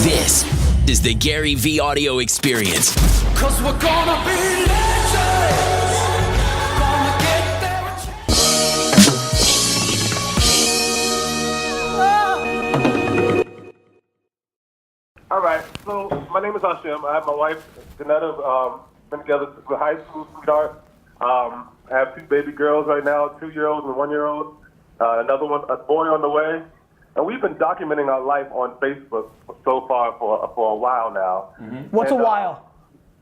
This is the GaryVee audio experience. Cause we're gonna be legends. Gonna get there. All right, so my name is Hashim. I have my wife, Janetta, been together since high school, sweetheart. I have two baby girls right now, 2-year-olds and 1-year-old. Another one, a boy on the way. And we've been documenting our life on Facebook so far for a while now. Mm-hmm. What's and, a while?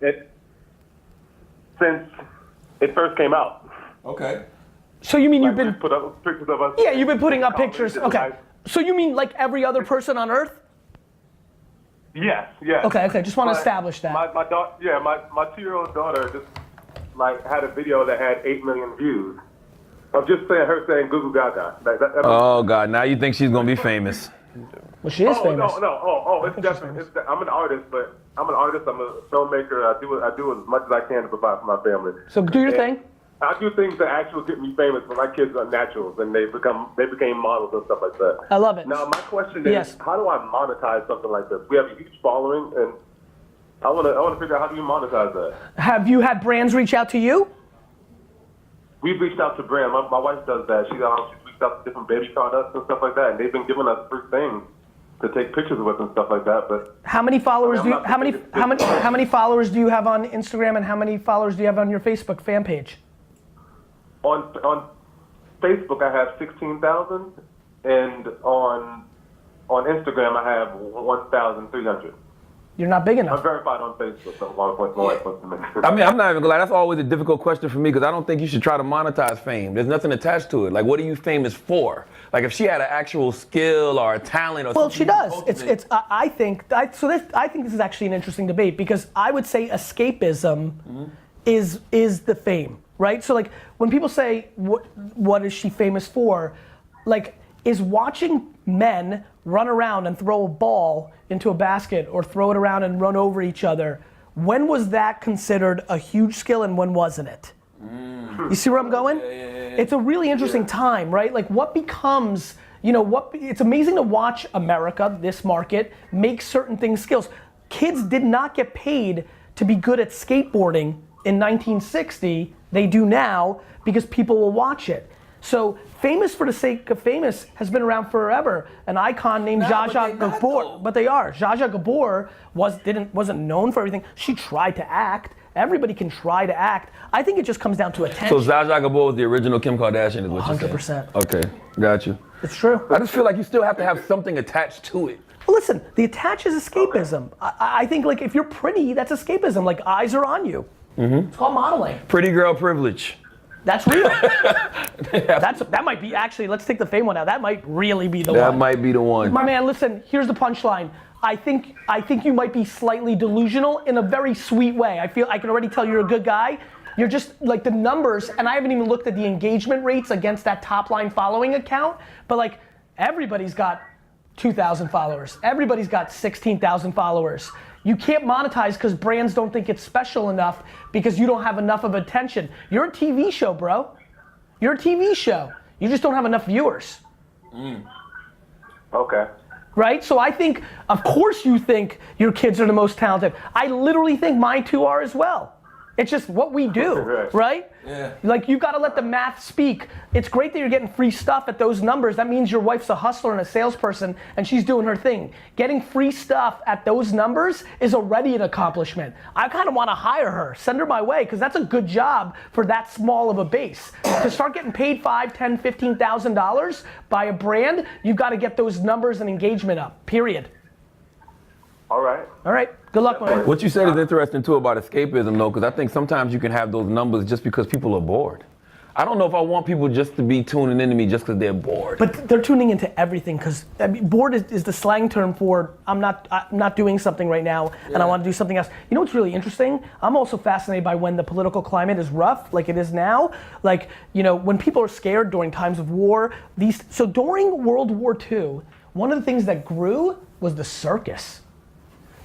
Since it first came out. Okay. So you mean Like you've been put up pictures of us? Yeah, you've been putting up college pictures. and Okay. high- So you mean like every other person on earth? Yes, yes. Okay. Just want to But establish that. My 2-year-old daughter just had a video that had 8 million views. I'm just saying her saying Google Gaga. Oh God! Now you think she's gonna be famous? Well, she is famous. No. It's definitely. I'm an artist, but I'm an artist. I'm a filmmaker. I do as much as I can to provide for my family. So do your And thing. I do things that actually get me famous, but my kids are naturals, and they became models and stuff like that. I love it. Now my question is, Yes. how do I monetize something like this? We have a huge following, and I want to figure out how do you monetize that. Have you had brands reach out to you? We've reached out to brands. My wife does that. She's reached out to different baby products and stuff like that, and they've been giving us free things to take pictures with and stuff like that. But How many followers I'm not how many followers do you have on Instagram, and how many followers do you have on your Facebook fan page? on Facebook I have 16,000, and on Instagram I have 1,300. You're not big I'm enough. verified on Facebook. So my wife wants to make I mean, I'm not even gonna lie. That's always a difficult question for me because I don't think you should try to monetize fame. There's nothing attached to it. Like, what are you famous for? Like, if she had an actual skill or a talent or Well, something. she does. I think this is actually an interesting debate because I would say escapism is the fame, right? So like when people say what is she famous for, like is watching men run around and throw a ball into a basket or throw it around and run over each other. When was that considered a huge skill and when wasn't it? You see where I'm going? Yeah. It's a really interesting time, right? Like what becomes, it's amazing to watch America, this market, make certain things skills. Kids did not get paid to be good at skateboarding in 1960. They do now because people will watch it. So famous for the sake of famous has been around forever. An icon named Zsa Zsa Gabor, but they are. Zsa Zsa Gabor wasn't known for everything. She tried to act. Everybody can try to act. I think it just comes down to attention. So Zsa Zsa Gabor was the original Kim Kardashian, is what you're saying? 100%. Okay, got you. It's true. I just feel like you still have to have something attached to it. Well, listen, the attach is escapism. I think like if you're pretty, that's escapism. Like eyes are on you. Mm-hmm. It's called modeling. Pretty girl privilege. That's real. That might be actually. Let's take the fame one out. That might really be the one. That might be the one. My man, listen. Here's the punchline. I think you might be slightly delusional in a very sweet way. I can already tell you're a good guy. You're just like the numbers, and I haven't even looked at the engagement rates against that top line following account. But like everybody's got 2,000 followers. Everybody's got 16,000 followers. You can't monetize because brands don't think it's special enough because you don't have enough of attention. You're a TV show, bro. You're a TV show. You just don't have enough viewers. Okay. Right? So I think, of course you think your kids are the most talented. I literally think mine two are as well. It's just what we do, right? Yeah. Like you gotta let the math speak. It's great that you're getting free stuff at those numbers. That means your wife's a hustler and a salesperson and she's doing her thing. Getting free stuff at those numbers is already an accomplishment. I kinda wanna hire her, send her my way, because that's a good job for that small of a base. To start getting paid $5, $10, $15,000 by a brand, you've gotta get those numbers and engagement up, period. All right. All right, good luck, man. What you said is interesting too about escapism though, because I think sometimes you can have those numbers just because people are bored. I don't know if I want people just to be tuning into me just because they're bored. But they're tuning into everything because bored is the slang term for I'm not doing something right now and I want to do something else. You know what's really interesting? I'm also fascinated by when the political climate is rough, like it is now. Like, when people are scared during times of war, so during World War II, one of the things that grew was the circus.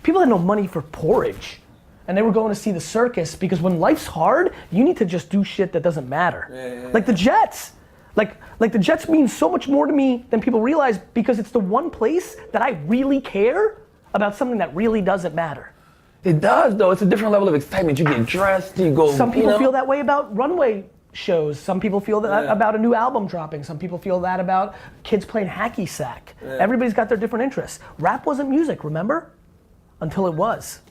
People had no money for porridge. And they were going to see the circus because when life's hard, you need to just do shit that doesn't matter. Yeah. Like the Jets. Like the Jets mean so much more to me than people realize because it's the one place that I really care about something that really doesn't matter. It does though. It's a different level of excitement. You get dressed, you go. Some people you know? feel that way about runway shows. Some people feel that about a new album dropping. Some people feel that about kids playing hacky sack. Everybody's got their different interests. Rap wasn't music, remember? Until it was.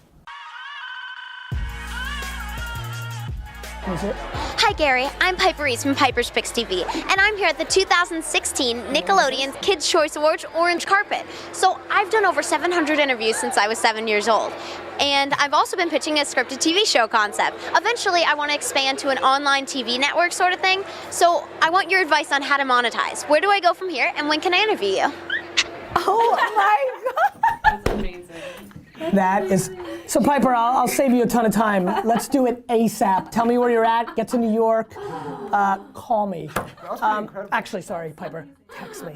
Was it? Hi Gary, I'm Piper Reese from Piper's Picks TV, and I'm here at the 2016 Nickelodeon Kids' Choice Awards Orange Carpet. So I've done over 700 interviews since I was 7 years old. And I've also been pitching a scripted TV show concept. Eventually I want to expand to an online TV network sort of thing. So I want your advice on how to monetize. Where do I go from here, and when can I interview you? Oh my God. That's amazing. That is, so Piper, I'll save you a ton of time. Let's do it ASAP. Tell me where you're at, get to New York, call me. Actually, sorry, Piper, text me.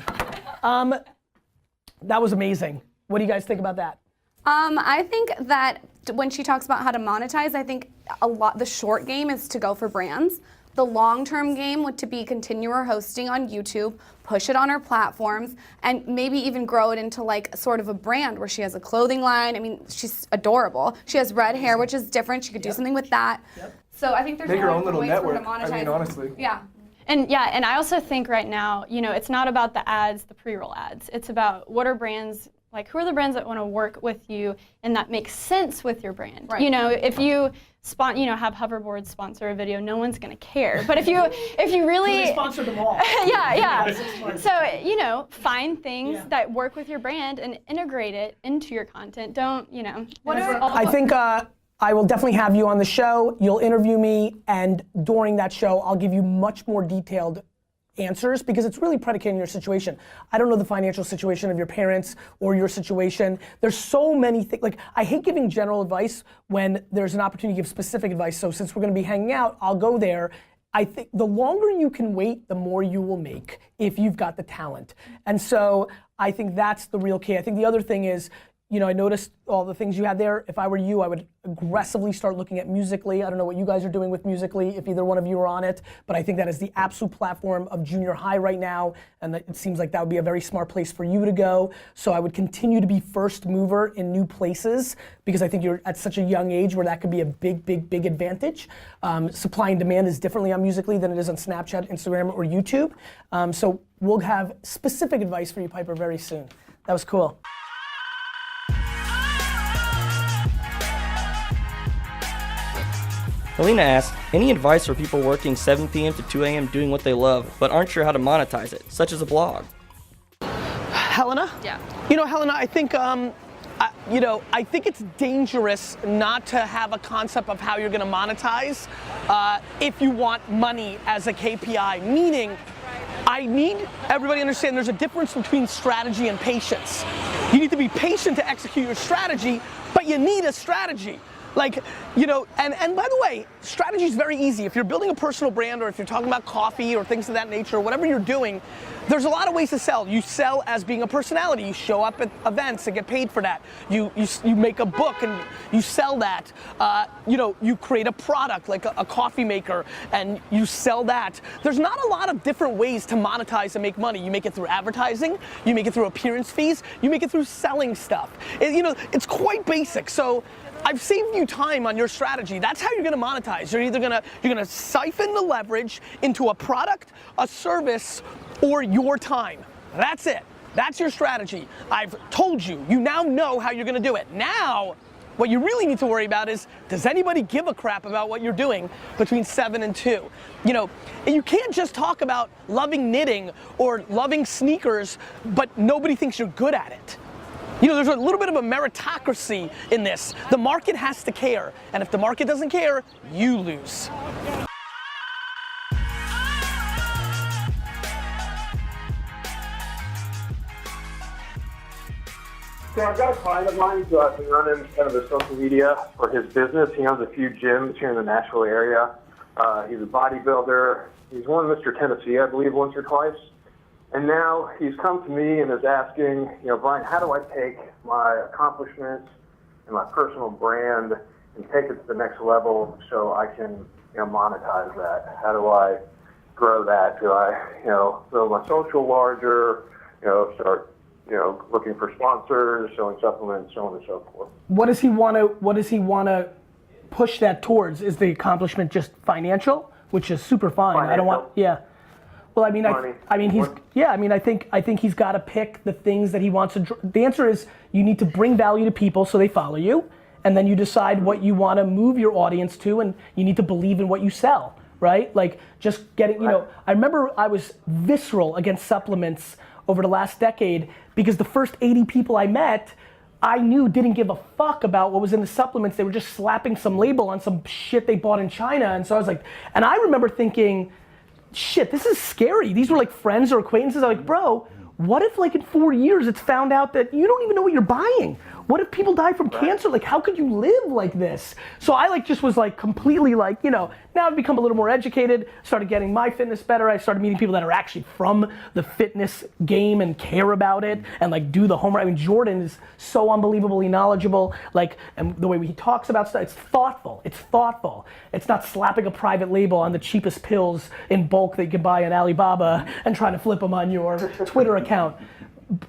That was amazing. What do you guys think about that? I think that when she talks about how to monetize, I think the short game is to go for brands. The long-term game would to be continue her hosting on YouTube, push it on her platforms, and maybe even grow it into like sort of a brand where she has a clothing line. I mean, she's adorable. She has red hair, which is different. She could do something with that. So I think there's Make a her lot own of little ways for her network. to monetize. I mean, honestly. Yeah. And I also think right now, it's not about the ads, the pre-roll ads. It's about what are brands, like who are the brands that want to work with you and that makes sense with your brand. Right. If you have hoverboards sponsor a video, no one's gonna care. But if you really They sponsored them all. yeah. So, find things that work with your brand and integrate it into your content. Don't, I think I will definitely have you on the show. You'll interview me, and during that show, I'll give you much more detailed answers because it's really predicated on your situation. I don't know the financial situation of your parents or your situation. There's so many things. Like, I hate giving general advice when there's an opportunity to give specific advice. So since we're going to be hanging out, I'll go there. I think the longer you can wait, the more you will make if you've got the talent. And so I think that's the real key. I think the other thing is, I noticed all the things you had there. If I were you, I would aggressively start looking at Musical.ly. I don't know what you guys are doing with Musical.ly, if either one of you are on it, but I think that is the absolute platform of junior high right now, and it seems like that would be a very smart place for you to go. So I would continue to be first mover in new places, because I think you're at such a young age where that could be a big, big, big advantage. Supply and demand is differently on Musical.ly than it is on Snapchat, Instagram, or YouTube. So we'll have specific advice for you, Piper, very soon. That was cool. Helena asks, any advice for people working 7 p.m. to 2 a.m. doing what they love, but aren't sure how to monetize it, such as a blog? Helena? Yeah. Helena, I think, I think it's dangerous not to have a concept of how you're gonna monetize if you want money as a KPI, meaning I need everybody to understand there's a difference between strategy and patience. You need to be patient to execute your strategy, but you need a strategy. And by the way, strategy is very easy. If you're building a personal brand, or if you're talking about coffee or things of that nature, or whatever you're doing, there's a lot of ways to sell. You sell as being a personality. You show up at events and get paid for that. You make a book and you sell that. You create a product like a coffee maker and you sell that. There's not a lot of different ways to monetize and make money. You make it through advertising. You make it through appearance fees. You make it through selling stuff. It's quite basic. So I've saved you time on your strategy. That's how you're gonna monetize. You're gonna siphon the leverage into a product, a service, or your time. That's it. That's your strategy. I've told you. You now know how you're gonna do it. Now, what you really need to worry about is, does anybody give a crap about what you're doing between 7 and 2? And you can't just talk about loving knitting or loving sneakers, but nobody thinks you're good at it. There's a little bit of a meritocracy in this. The market has to care, and if the market doesn't care, you lose. So I've got a client of mine who's been running kind of the social media for his business. He owns a few gyms here in the Nashville area. He's a bodybuilder. He's won Mr. Tennessee, I believe, once or twice. And now he's come to me and is asking, Brian, how do I take my accomplishments and my personal brand and take it to the next level so I can, monetize that? How do I grow that? Do I, build my social larger, start looking for sponsors, selling supplements, so on and so forth. What does he want to push that towards? Is the accomplishment just financial, which is super fine? I don't want. Yeah. Well, I mean, I think he's got to pick the things that he wants to. The answer is you need to bring value to people so they follow you, and then you decide what you want to move your audience to, and you need to believe in what you sell, right? Like just getting, I remember I was visceral against supplements over the last decade because the first 80 people I met, I knew didn't give a fuck about what was in the supplements. They were just slapping some label on some shit they bought in China. And so I was like, and I remember thinking, shit, this is scary. These were like friends or acquaintances. I'm like, bro, what if like in 4 years it's found out that you don't even know what you're buying? What if people die from cancer? Like, how could you live like this? So I like just was like completely like, now I've become a little more educated, started getting my fitness better. I started meeting people that are actually from the fitness game and care about it and like do the homework. I mean, Jordan is so unbelievably knowledgeable, like, and the way he talks about stuff, it's thoughtful. It's not slapping a private label on the cheapest pills in bulk that you can buy on Alibaba and trying to flip them on your Twitter account.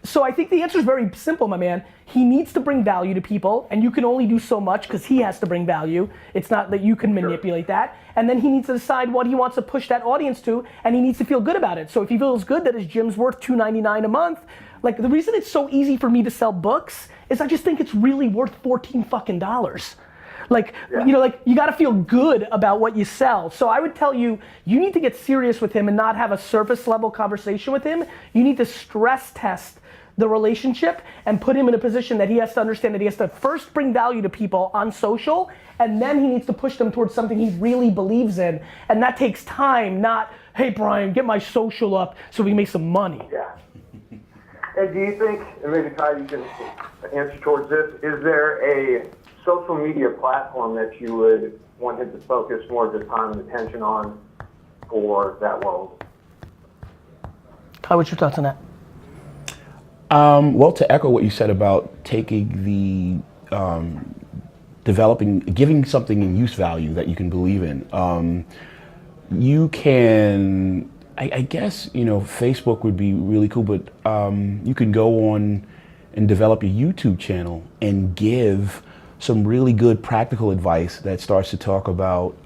So I think the answer is very simple, my man. He needs to bring value to people, and you can only do so much because he has to bring value. It's not that you can manipulate that. And then he needs to decide what he wants to push that audience to, and he needs to feel good about it. So if he feels good that his gym's worth $2.99 a month, like the reason it's so easy for me to sell books is I just think it's really worth $14 fucking dollars. Like, you gotta feel good about what you sell. So I would tell you, you need to get serious with him and not have a surface level conversation with him. You need to stress test the relationship and put him in a position that he has to understand that he has to first bring value to people on social, and then he needs to push them towards something he really believes in. And that takes time, not, hey Brian, get my social up so we can make some money. Yeah. And do you think, and maybe Ty, you can answer towards this, is there a social media platform that you would want him to focus more of his time and attention on for that world? Ty, what's your thoughts on that? Well, to echo what you said about taking the giving something in use value that you can believe in, you can, I guess, Facebook would be really cool, but you can go on and develop a YouTube channel and give some really good practical advice that starts to talk about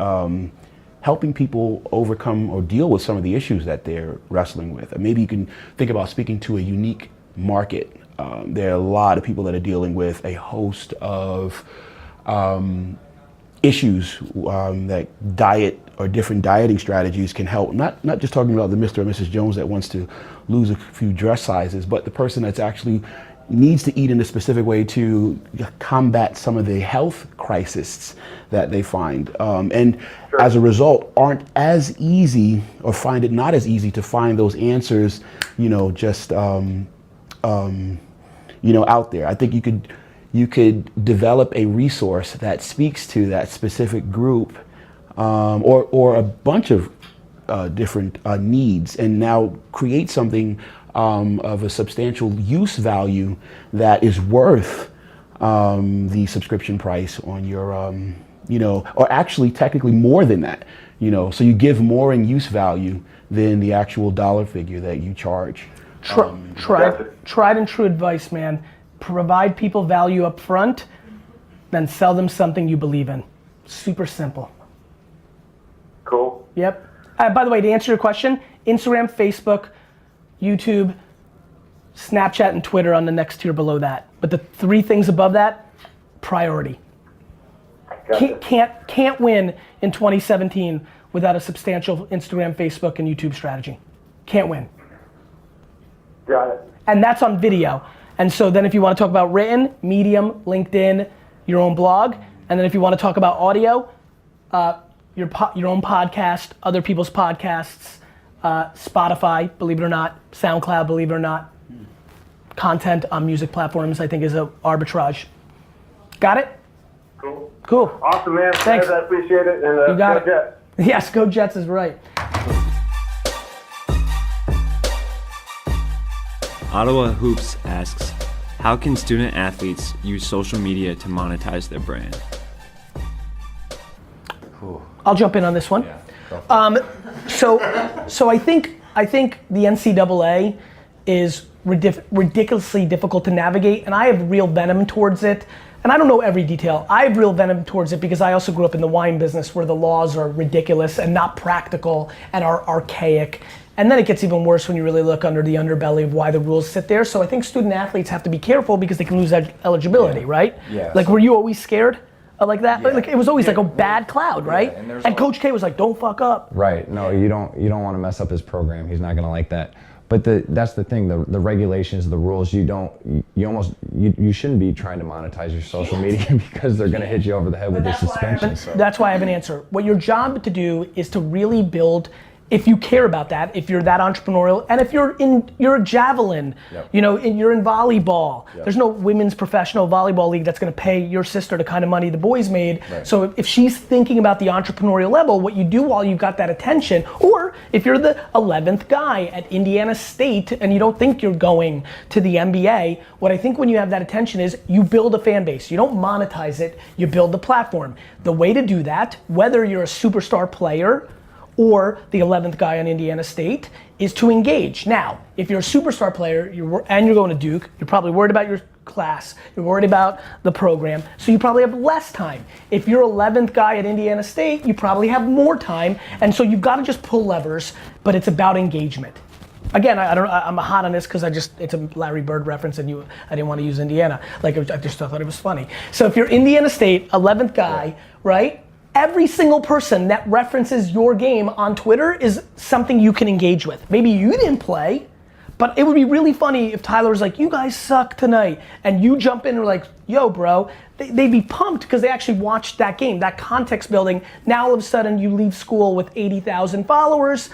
helping people overcome or deal with some of the issues that they're wrestling with. And maybe you can think about speaking to a unique market. There are a lot of people that are dealing with a host of issues that diet or different dieting strategies can help. Not just talking about the Mr. or Mrs. Jones that wants to lose a few dress sizes, but the person that's actually needs to eat in a specific way to combat some of the health crises that they find. And as a result, aren't as easy or find it not as easy to find those answers, just out there. I think you could develop a resource that speaks to that specific group or a bunch of different needs, and now create something of a substantial use value that is worth the subscription price on your, or actually technically more than that, so you give more in use value than the actual dollar figure that you charge. Tried and true advice, man. Provide people value up front, then sell them something you believe in. Super simple. Cool. Yep. By the way, to answer your question, Instagram, Facebook, YouTube, Snapchat, and Twitter on the next tier below that. But the three things above that, priority. Gotcha. Can't win in 2017 without a substantial Instagram, Facebook, and YouTube strategy. Can't win. Got it. And that's on video. And so then if you want to talk about written, Medium, LinkedIn, your own blog, and then if you want to talk about audio, your own podcast, other people's podcasts, Spotify, believe it or not, SoundCloud, believe it or not, content on music platforms, I think is a arbitrage. Got it? Cool. Awesome, man. Thanks. I appreciate it. And You got go it. Jets. Yes, go Jets is right. Ottawa Hoops asks, how can student athletes use social media to monetize their brand? I'll jump in on this one. So I think the NCAA is ridiculously difficult to navigate, and I have real venom towards it. And I don't know every detail. I have real venom towards it because I also grew up in the wine business where the laws are ridiculous and not practical and are archaic. And then it gets even worse when you really look under the underbelly of why the rules sit there. So I think student athletes have to be careful because they can lose eligibility, right? Yeah. Like, were you always scared like that? Yeah. Like, it was always like a bad cloud, right? Yeah, and Coach K was like, don't fuck up. Right, no, you don't want to mess up his program. He's not gonna like that. But that's the thing, the regulations, the rules, you shouldn't be trying to monetize your social media because they're gonna hit you over the head with the suspension. That's why I have an answer. What your job to do is to really build, if you care about that, if you're that entrepreneurial, and if you're a javelin, you're in volleyball. There's no women's professional volleyball league that's gonna pay your sister the kind of money the boys made. Right. So if she's thinking about the entrepreneurial level, what you do while you've got that attention, or if you're the 11th guy at Indiana State and you don't think you're going to the NBA, what I think when you have that attention is you build a fan base. You don't monetize it, you build the platform. The way to do that, whether you're a superstar player or the 11th guy on Indiana State, is to engage. Now, if you're a superstar player and you're going to Duke, you're probably worried about your class, you're worried about the program, so you probably have less time. If you're 11th guy at Indiana State, you probably have more time, and so you've got to just pull levers, but it's about engagement. Again, I'm hot on this because it's a Larry Bird reference and I didn't want to use Indiana. Like, I just thought it was funny. So if you're Indiana State, 11th guy, right? Every single person that references your game on Twitter is something you can engage with. Maybe you didn't play, but it would be really funny if Tyler was like, you guys suck tonight, and you jump in and are like, yo bro, they'd be pumped because they actually watched that game, that context building. Now all of a sudden you leave school with 80,000 followers,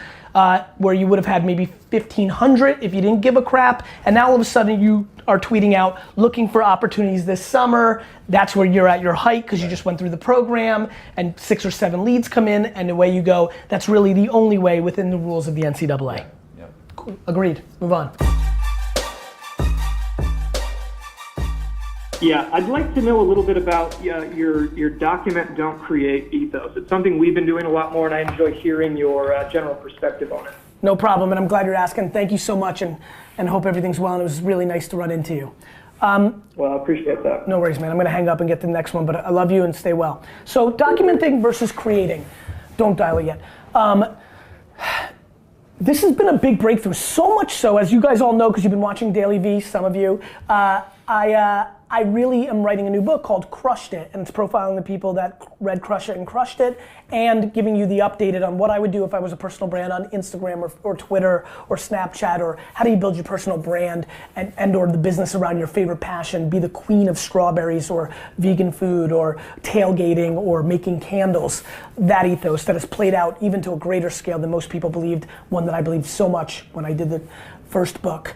where you would have had maybe 1,500 if you didn't give a crap, and now all of a sudden you are tweeting out looking for opportunities this summer. That's where you're at your height because you just went through the program and 6 or 7 leads come in and away you go. That's really the only way within the rules of the NCAA. Yeah. Cool. Agreed. Move on. Yeah, I'd like to know a little bit about your document, don't create ethos. It's something we've been doing a lot more, and I enjoy hearing your general perspective on it. No problem, and I'm glad you're asking. Thank you so much, and hope everything's well, and it was really nice to run into you. Well, I appreciate that. No worries, man. I'm gonna hang up and get to the next one, but I love you and stay well. So documenting versus creating. Don't dial it yet. This has been a big breakthrough, so much so, as you guys all know, because you've been watching GaryVee, some of you, I really am writing a new book called Crushed It, and it's profiling the people that read Crush It and crushed it, and giving you the updated on what I would do if I was a personal brand on Instagram or Twitter or Snapchat, or how do you build your personal brand and or the business around your favorite passion, be the queen of strawberries or vegan food or tailgating or making candles. That ethos that has played out even to a greater scale than most people believed, one that I believed so much when I did the first book.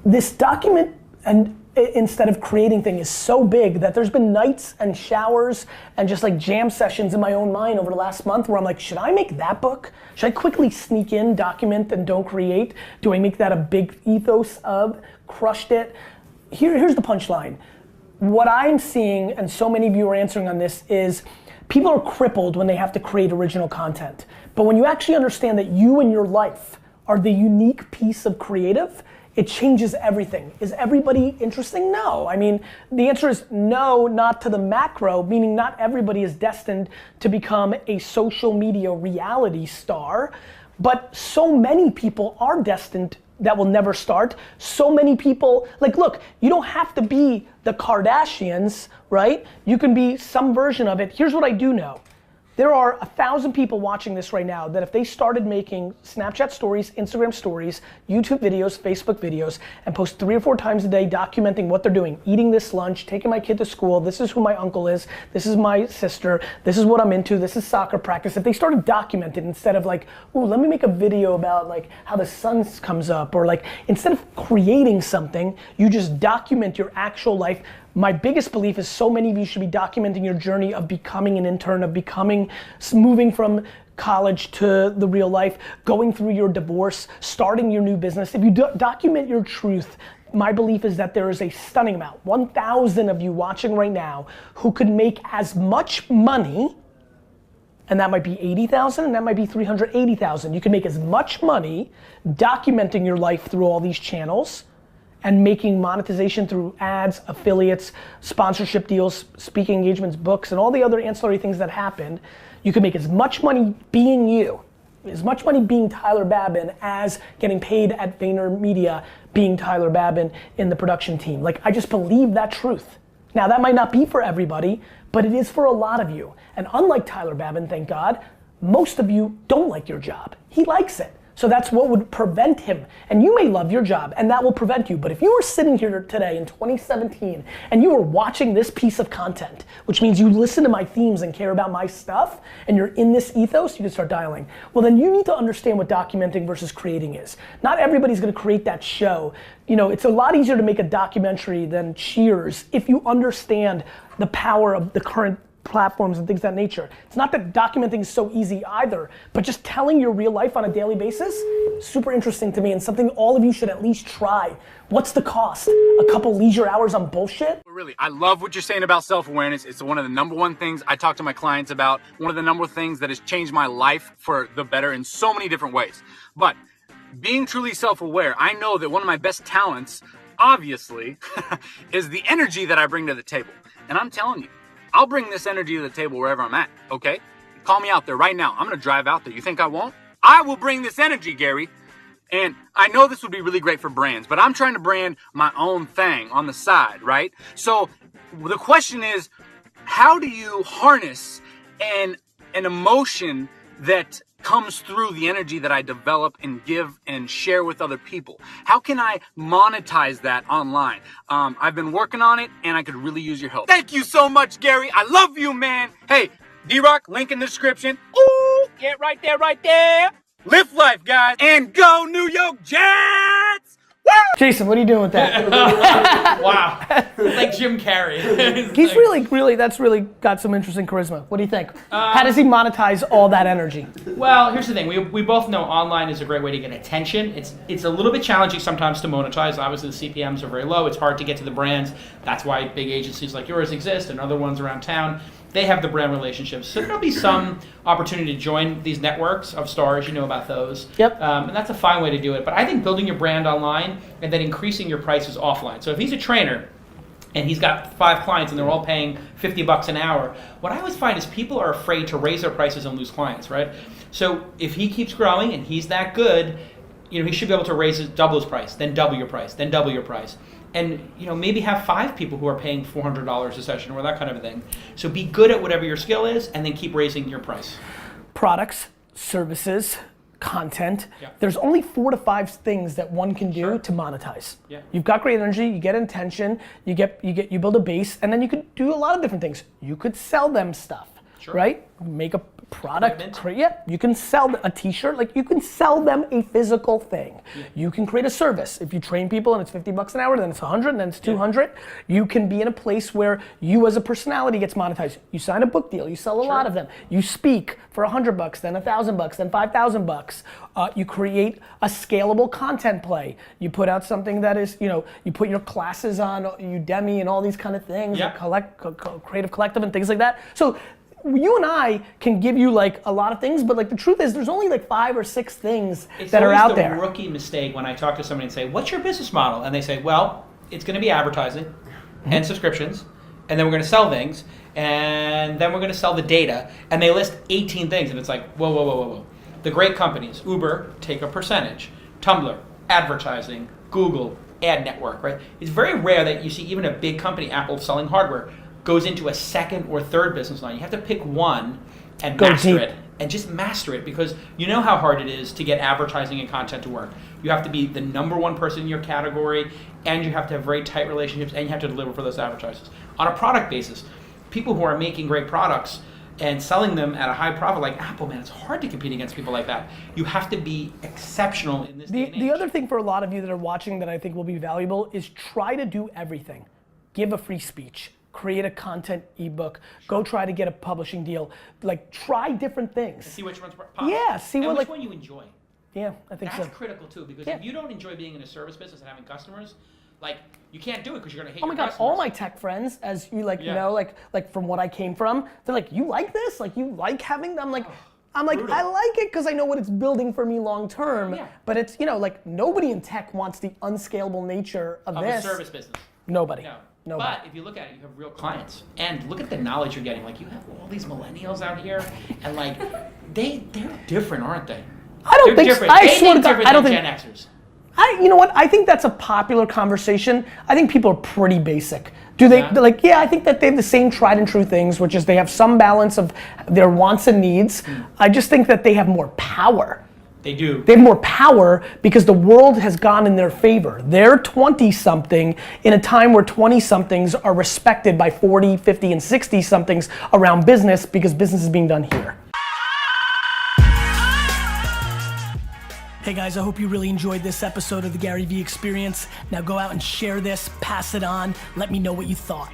This document and instead of creating thing is so big that there's been nights and showers and just like jam sessions in my own mind over the last month where I'm like, should I make that book? Should I quickly sneak in, document, and don't create? Do I make that a big ethos of Crushed It? Here's the punchline. What I'm seeing, and so many of you are answering on this, is people are crippled when they have to create original content. But when you actually understand that you and your life are the unique piece of creative, it changes everything. Is everybody interesting? No. I mean, the answer is no, not to the macro, meaning not everybody is destined to become a social media reality star, but so many people are destined that will never start. So many people, like look, you don't have to be the Kardashians, right? You can be some version of it. Here's what I do know. There are 1,000 people watching this right now that if they started making Snapchat stories, Instagram stories, YouTube videos, Facebook videos, and post 3 or 4 times a day documenting what they're doing, eating this lunch, taking my kid to school, this is who my uncle is, this is my sister, this is what I'm into, this is soccer practice. If they started documenting instead of like, ooh, let me make a video about like how the sun comes up, or like instead of creating something, you just document your actual life. My biggest belief is so many of you should be documenting your journey of becoming an intern, of moving from college to the real life, going through your divorce, starting your new business. If you document your truth, my belief is that there is a stunning amount, 1,000 of you watching right now who could make as much money, and that might be 80,000 and that might be 380,000. You can make as much money documenting your life through all these channels, and making monetization through ads, affiliates, sponsorship deals, speaking engagements, books, and all the other ancillary things that happen, you can make as much money being you, as much money being Tyler Babin as getting paid at VaynerMedia being Tyler Babin in the production team. Like, I just believe that truth. Now, that might not be for everybody, but it is for a lot of you. And unlike Tyler Babin, thank God, most of you don't like your job. He likes it. So that's what would prevent him. And you may love your job, and that will prevent you. But if you were sitting here today in 2017, and you were watching this piece of content, which means you listen to my themes and care about my stuff, and you're in this ethos, you can start dialing. Well, then you need to understand what documenting versus creating is. Not everybody's gonna create that show. You know, it's a lot easier to make a documentary than Cheers if you understand the power of the current platforms and things of that nature. It's not that documenting is so easy either, but just telling your real life on a daily basis, super interesting to me and something all of you should at least try. What's the cost? A couple leisure hours on bullshit? Really, I love what you're saying about self-awareness. It's one of the number one things I talk to my clients about. One of the number one things that has changed my life for the better in so many different ways. But being truly self-aware, I know that one of my best talents, obviously, is the energy that I bring to the table. And I'm telling you, I'll bring this energy to the table wherever I'm at, okay? Call me out there right now. I'm gonna drive out there. You think I won't? I will bring this energy, Gary. And I know this would be really great for brands, but I'm trying to brand my own thing on the side, right? So the question is, how do you harness an emotion that comes through the energy that I develop and give and share with other people? How can I monetize that online? I've been working on it and I could really use your help. Thank you so much, Gary. I love you, man. Hey, D-Rock, link in the description. Ooh, get right there, right there. Live life, guys, and go New York Jets! Woo! Jason, what are you doing with that? Wow. Like Jim Carrey. He's really, that's really got some interesting charisma. What do you think? How does he monetize all that energy? Well, here's the thing. We both know online is a great way to get attention. It's a little bit challenging sometimes to monetize. Obviously, the CPMs are very low. It's hard to get to the brands. That's why big agencies like yours exist and other ones around town. They have the brand relationships. So there'll be some opportunity to join these networks of stars, you know about those. Yep. And that's a fine way to do it. But I think building your brand online and then increasing your prices offline. So if he's a trainer and he's got 5 clients and they're all paying $50 an hour, what I always find is people are afraid to raise their prices and lose clients, right? So if he keeps growing and he's that good, you know, he should be able to double his price, then double your price, then double your price. And you know, maybe have 5 people who are paying $400 a session or that kind of a thing. So be good at whatever your skill is and then keep raising your price. Products, services, content. Yeah. There's only 4 to 5 things that one can do to monetize. Yeah. You've got great energy, you get intention, you build a base, and then you could do a lot of different things. You could sell them stuff, right? Make a product, you can sell a t-shirt, like you can sell them a physical thing. Yeah. You can create a service. If you train people and it's $50 an hour, then it's 100, and then it's 200. You can be in a place where you as a personality gets monetized. You sign a book deal, you sell a lot of them. You speak for $100, then $1,000, then $5,000. You create a scalable content play. You put out something that is, you know, you put your classes on Udemy and all these kind of things, Creative Collective and things like that. So you and I can give you like a lot of things, but like the truth is there's only like 5 or 6 things that are out there. It's always the rookie mistake when I talk to somebody and say, what's your business model? And they say, well, it's gonna be advertising and subscriptions, and then we're gonna sell things, and then we're gonna sell the data, and they list 18 things, and it's like, whoa, whoa, whoa, whoa, whoa. The great companies, Uber, take a percentage, Tumblr, advertising, Google, ad network, right? It's very rare that you see even a big company, Apple, selling hardware, goes into a second or third business line. You have to pick one and master it. And just master it, because you know how hard it is to get advertising and content to work. You have to be the #1 person in your category, and you have to have very tight relationships, and you have to deliver for those advertisers. On a product basis, people who are making great products and selling them at a high profit like Apple, man, it's hard to compete against people like that. You have to be exceptional in this day and age. The other thing for a lot of you that are watching that I think will be valuable is try to do everything. Give a free speech. Create a content ebook. Go try to get a publishing deal. Like try different things. And see which one's pop. Yeah, see and what which one you enjoy. Yeah, I think That's so. critical too, because if you don't enjoy being in a service business and having customers, like you can't do it because you're gonna hate your customers. All my tech friends, as you you know, like from what I came from, they're like, you like this? Like you like having them? Like, I'm like, I like it because I know what it's building for me long term. Yeah. But it's, you know, like nobody in tech wants the unscalable nature of this. A service business. Nobody. No. Nobody. But if you look at it, you have real clients, and look at the knowledge you're getting. Like you have all these millennials out here, and like they're different, aren't they? I don't They're think. different. I They swear to think God, different I don't than think. Gen Xers. You know what? I think that's a popular conversation. I think people are pretty basic. Do they, Yeah. they're like, yeah, I think that they have the same tried and true things, which is they have some balance of their wants and needs. I just think that they have more power. They do. They have more power because the world has gone in their favor. They're 20-something in a time where 20-somethings are respected by 40, 50, and 60-somethings around business because business is being done here. Hey guys, I hope you really enjoyed this episode of the GaryVee Experience. Now go out and share this, pass it on, let me know what you thought.